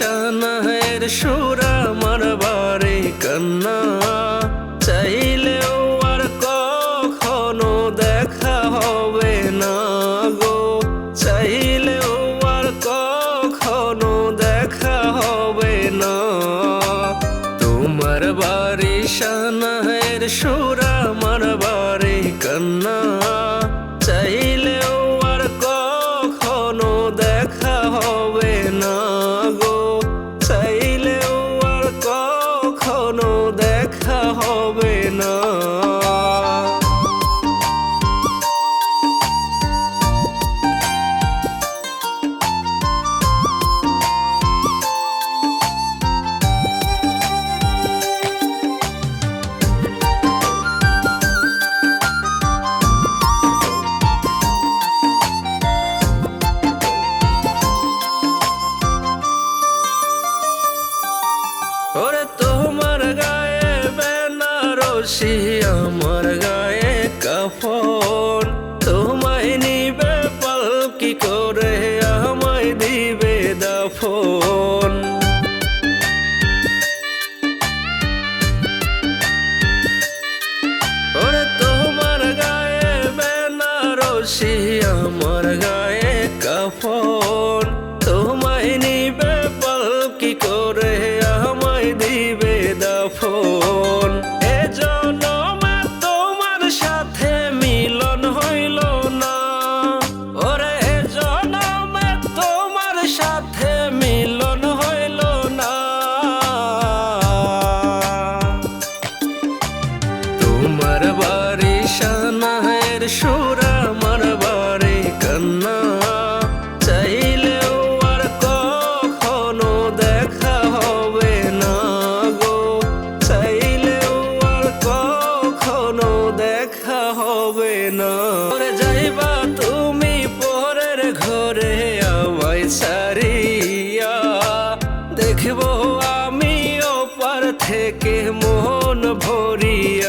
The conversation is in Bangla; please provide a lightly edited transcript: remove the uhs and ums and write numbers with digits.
শানায়ের সুর আমার বাড়ি কান্না চাইলেও আর কখনো দেখা হবে না গো, চাইলেও আর কখনো দেখা হবে না। তোমার বাড়ি শানায়ের সুর আমার বাড়ি কান্না চাইলেও আর কখনো দেখা হবে না গো, চাইলেও আর কখনো দেখা হবে না। ওরে তোমার গায়ে বেনারসি আমার গায়ে কাফন, তোমায় নিবে পালকি করে আমায় দিবে দাফন। ওরে তোমার গায়ে বেনারসি আমার গায়ে কাফন, তোমায় নিবে পালকি করে আমায় দিবে দাফন। এ জনমে তোমার সাথে মিলন হইল না, ওরে এ জনমে তোমার সাথে মিলন হইল না। তোমার বাড়ি শানায়ের সুর আমার বাড়ি কান্না চাইলেও আর কখনো দেখা হবে না গো, চাইলেও আর কখনো দেখা হবে না। ওরে যাইবা তুমি পরের ঘরে আমায় ছাড়িয়া, দেখবো আমি ওপার থেকে মন ভরিয়া।